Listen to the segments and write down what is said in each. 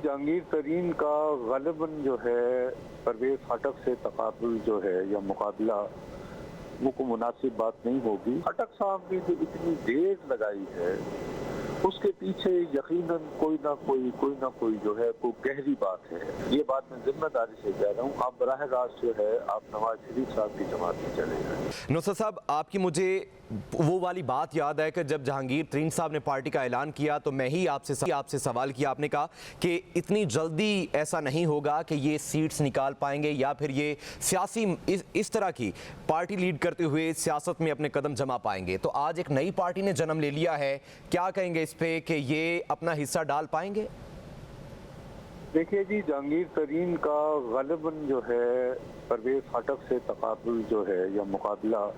جہانگیر ترین کا غالباً جو ہے پرویز خٹک سے تقابل جو ہے یا مقابلہ وہ کو مناسب بات نہیں ہوگی۔ خٹک صاحب نے جو اتنی دیر لگائی ہے اس کے پیچھے یقیناً کوئی نہ کوئی جو ہے کوئی گہری بات ہے۔ یہ بات میں ذمہ داری سے کہہ رہا ہوں، آپ براہ راست جو ہے آپ نواز شریف صاحب کی جماعت میں چلے جائیں۔ نصرت صاحب، آپ کی مجھے وہ والی بات یاد ہے کہ جب جہانگیر ترین صاحب نے پارٹی کا اعلان کیا تو میں ہی آپ سے سوال کیا، آپ نے کہا کہ اتنی جلدی ایسا نہیں ہوگا کہ یہ سیٹس نکال پائیں گے یا پھر یہ سیاسی اس طرح کی پارٹی لیڈ کرتے ہوئے سیاست میں اپنے قدم جما پائیں گے۔ تو آج ایک نئی پارٹی نے جنم لے لیا ہے، کیا کہیں گے اس پہ کہ یہ اپنا حصہ ڈال پائیں گے؟ دیکھیے جی، جہانگیر ترین کا غالباً جو ہے پرویز خٹک سے تقابل جو ہے یا مقابلہ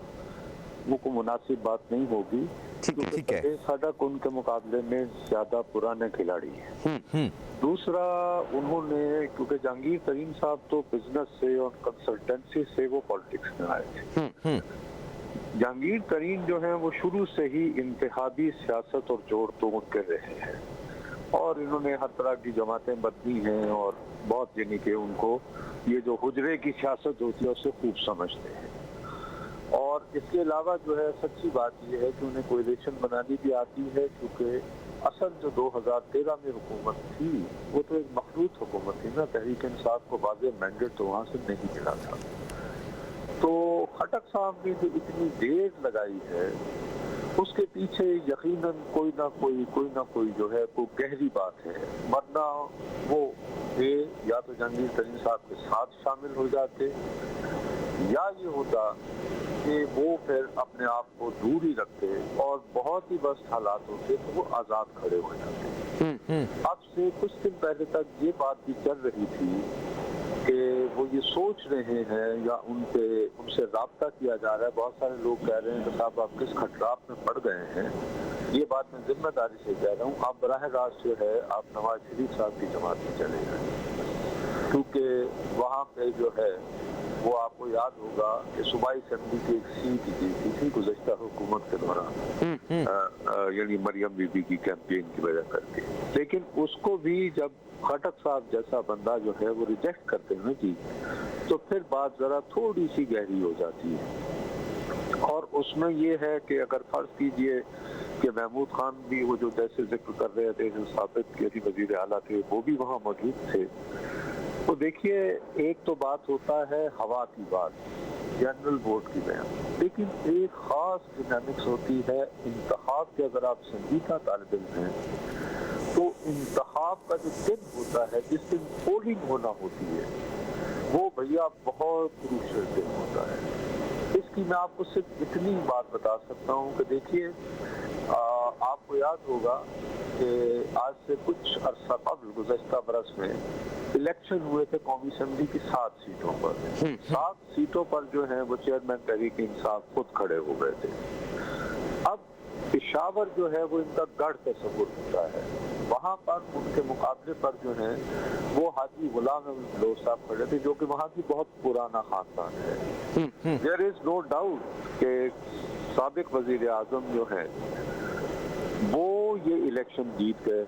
وہ کو مناسب بات نہیں ہوگی، کیونکہ پرویز خٹک ان کے مقابلے میں زیادہ پرانے کھلاڑی ہیں۔ دوسرا، انہوں نے کیونکہ جہانگیر ترین صاحب تو بزنس سے اور کنسلٹنسی سے وہ پالیٹکس میں آئے تھے۔ جہانگیر ترین جو ہیں وہ شروع سے ہی انتخابی سیاست اور جوڑ توڑ کے رہے ہیں اور انہوں نے ہر طرح کی جماعتیں بدلی ہیں اور بہت یعنی کہ ان کو یہ جو حجرے کی سیاست ہوتی ہے اسے خوب سمجھتے ہیں۔ اور اس کے علاوہ جو ہے سچی بات یہ ہے کہ انہیں کولیشن بنانی بھی آتی ہے، کیونکہ اصل جو 2013 میں حکومت تھی وہ تو ایک مخلوط حکومت تھی نا، تحریک انصاف کو واضح مینڈیٹ تو وہاں سے نہیں ملا تھا۔ تو خٹک صاحب نے جو اتنی دیر لگائی ہے اس کے پیچھے یقیناً کوئی نہ کوئی جو ہے کوئی گہری بات ہے، ورنہ وہ یا تو جہانگیر ترین صاحب کے ساتھ شامل ہو جاتے یا یہ ہوتا کہ وہ پھر اپنے آپ کو دور ہی رکھتے اور بہت ہی بس حالات ہوتے تو وہ آزاد کھڑے ہو جاتے۔ اب سے کچھ دن پہلے تک یہ بات بھی چل رہی تھی کہ وہ یہ سوچ رہے ہیں یا ان سے رابطہ کیا جا رہا ہے۔ بہت سارے لوگ کہہ رہے ہیں کہ صاحب آپ کس کھٹراپ میں پڑ گئے ہیں۔ یہ بات میں ذمہ داری سے کہہ رہا ہوں، آپ براہ راست جو ہے آپ نواز شریف صاحب کی جماعت میں چلے جائیں، کیونکہ وہاں پہ جو ہے وہ آپ کو یاد ہوگا کہ صوبائی اسمبلی کی ایک سیٹ دی تھی گزشتہ حکومت کے دوران، یعنی مریم بی بی کی کیمپین کی وجہ کر کے، لیکن اس کو بھی جب خٹک صاحب جیسا بندہ جو ہے وہ ریجیکٹ کرتے ہیں جی، تو پھر بات ذرا تھوڑی سی گہری ہو جاتی ہے۔ اور اس میں یہ ہے کہ اگر فرض کیجئے کہ محمود خان بھی وہ جو جیسے ذکر کر رہے تھے جو ثابت کے وزیر اعلیٰ تھے وہ بھی وہاں موجود تھے، تو دیکھیے ایک تو بات ہوتا ہے ہوا کی بات، جنرل ووٹ کی بیان، لیکن ایک خاص ڈائنامکس ہوتی ہے انتخاب کے۔ اگر آپ سنجیدہ طالب علم ہیں تو انتخاب کا جو دن ہوتا ہے جس دن پولنگ ہونا ہوتی ہے وہ بھیا بہت کروشل دن ہوتا ہے۔ اس کی میں آپ کو صرف اتنی بات بتا سکتا ہوں کہ دیکھیے آپ کو یاد ہوگا کہ آج سے کچھ عرصہ قبل گزشتہ برس میں الیکشن ہوئے تھے قومی اسمبلی کی 7 سیٹوں پر۔ 7 سیٹوں پر جو ہیں وہ چیئرمین تحریک انصاف خود کھڑے ہو گئے تھے۔ اب پشاور جو ہے وہ ان کا گڑھ تصور ہوتا ہے، وہاں پر ان کے مقابلے پر جو ہیں وہ حاجی غلام احمد بلوچ صاحب کھڑے تھے جو کہ وہاں کی بہت پرانا خاندان ہے۔ There is no doubt کہ سابق وزیر اعظم جو ہیں وہ یہ الیکشن جیت گئے،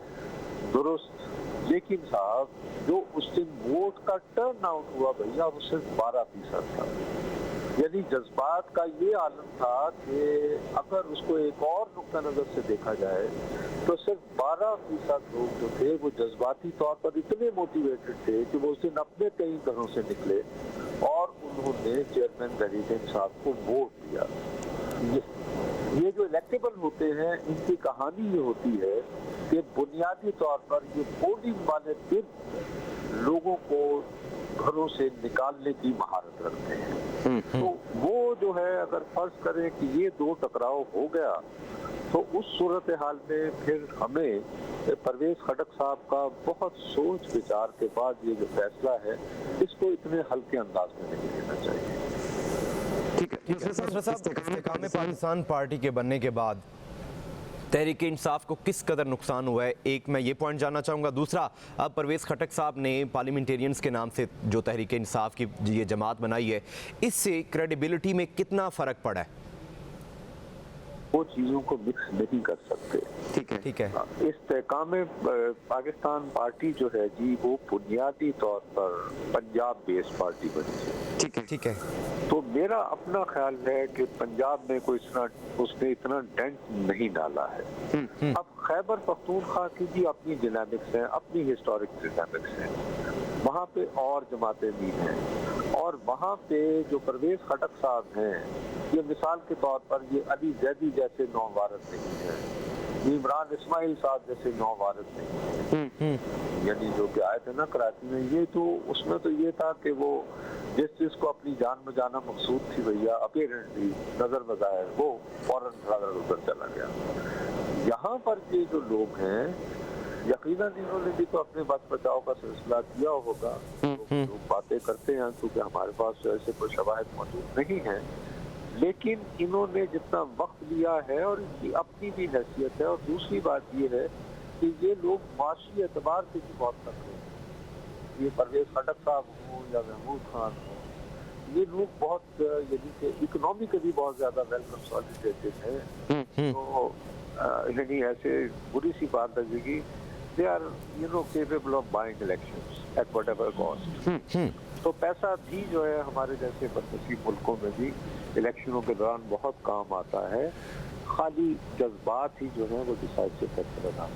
درست، لیکن صاحب جو اس دن ووٹ کا ٹرن آؤٹ ہوا بھیا وہ صرف 12% تھا۔ یعنی جذبات کا یہ عالم تھا کہ اگر اس کو ایک اور نقطہ نظر سے دیکھا جائے تو صرف 12% لوگ جو تھے وہ جذباتی طور پر اتنے موٹیویٹڈ تھے کہ وہ اس دن اپنے کئی گھروں سے نکلے اور انہوں نے چیئرمین تحریک انصاف کو ووٹ دیا۔ یہ جو الیکٹیبل ہوتے ہیں ان کی کہانی یہ ہوتی ہے کہ بنیادی طور پر یہ پولنگ والے دن لوگوں کو گھروں سے نکالنے کی مہارت رکھتے ہیں۔ تو وہ جو ہے اگر فرض کریں کہ یہ دو ٹکراؤ ہو گیا تو اس صورتحال میں پھر ہمیں پرویز خٹک صاحب کا بہت سوچ وچار کے بعد یہ جو فیصلہ ہے اس کو اتنے ہلکے انداز میں نہیں لینا چاہیے۔ نصرت صاحب، استحکام پاکستان پارٹی کے بننے کے بعد تحریک انصاف کو کس قدر نقصان ہوا ہے، ایک میں یہ پوائنٹ جاننا چاہوں گا۔ دوسرا، اب پرویز خٹک صاحب نے پارلیمنٹیرینز کے نام سے جو تحریک انصاف کی یہ جماعت بنائی ہے، اس سے کریڈیبلٹی میں کتنا فرق پڑا ہے؟ وہ چیزوں کو مکس نہیں کر سکتے. ٹھیک ہے. استحکام پاکستان پارٹی جو ہے جی وہ بنیادی طور پر پنجاب بیس پارٹی بنی ہے. ٹھیک ہے. تو میرا اپنا خیال ہے کہ پنجاب میں اس نے اتنا ڈینٹ نہیں ڈالا ہے. اب خیبر پختونخوا کی بھی اپنی ڈینامکس ہیں, اپنی ہسٹورک ڈینامکس ہیں, وہاں پہ اور جماعتیں بھی ہیں, اور وہاں پہ جو پرویز خٹک صاحب ہیں یہ مثال کے طور پر یہ علی زیدی جیسے نو وارث نہیں ہیں, عمران اسماعیل صاحب جیسے نو وارث نہیں ہیں. یعنی جو کہ آئے تھے نا کراچی میں, یہ تو اس میں تو یہ تھا کہ وہ جس چیز کو اپنی جان بچانا مقصود تھی بھیا اپیرنٹلی نظر بظاہر وہ فوراً ادھر چلا گیا. یہاں پر یہ جو لوگ ہیں یقیناً انہوں نے بھی تو اپنے بچ بچاؤ کا سلسلہ کیا ہوگا. لوگ باتیں کرتے ہیں کیونکہ ہمارے پاس ایسے کوئی شواہد موجود نہیں ہیں, لیکن انہوں نے جتنا وقت لیا ہے اور ان کی اپنی بھی حیثیت ہے, اور دوسری بات یہ ہے کہ یہ لوگ معاشی اعتبار سے بھی بہت تکڑے ہیں. یہ پرویز خٹک صاحب ہوں یا محمود خان ہوں, یہ لوگ بہت یعنی کہ اکنامکلی بہت زیادہ ویل کنسالیڈیٹڈ ہیں. تو یعنی ایسے بری سی بات لگے گی, they are capable of buying elections at whatever cost. تو پیسہ بھی جو ہے ہمارے جیسے بدنصیب ملکوں میں بھی الیکشنوں کے دوران بہت کام آتا ہے. خالی جذبات ہی جو ہیں وہ ڈیسائیڈ کر سکتے ہیں.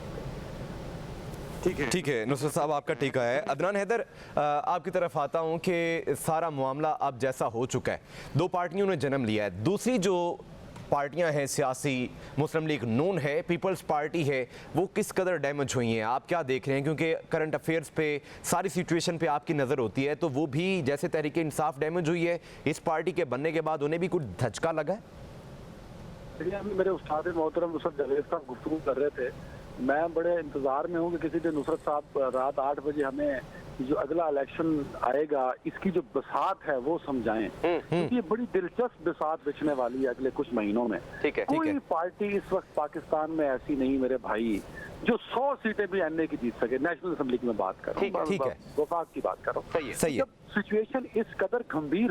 ٹھیک ہے نصرت صاحب, آپ کا ٹھیکہ ہے. عدنان حیدر, آپ کی طرف آتا ہوں کہ سارا معاملہ اب جیسا ہو چکا ہے, دو پارٹیوں نے جنم لیا ہے. دوسری جو پارٹیاں ہیں سیاسی, مسلم لیگ نون ہے, پیپلز پارٹی ہے, وہ کس قدر ڈیمیج ہوئی ہیں, آپ کیا دیکھ رہے ہیں؟ کیونکہ کرنٹ افیئرز پہ ساری سچویشن پہ آپ کی نظر ہوتی ہے, تو وہ بھی جیسے تحریک انصاف ڈیمیج ہوئی ہے, اس پارٹی کے بننے کے بعد انہیں بھی کچھ دھچکا لگا ہے؟ میرے استاد محترم نصرت جاوید صاحب گفتگو کر رہے تھے, میں بڑے انتظار میں ہوں کہ کسی دن نصرت صاحب رات 8 بجے ہمیں جو اگلا الیکشن آئے گا اس کی جو بساط ہے وہ سمجھائیں, کیونکہ یہ بڑی دلچسپ بساط بچنے والی ہے اگلے کچھ مہینوں میں. کوئی پارٹی اس وقت پاکستان میں ایسی نہیں میرے بھائی جو 100 سیٹیں بھی این اے کی جیت سکے. نیشنل اسمبلی کی میں بات کر رہا ہوں, وفاق کی بات کر رہا ہوں. جب سچویشن اس قدر گمبھیر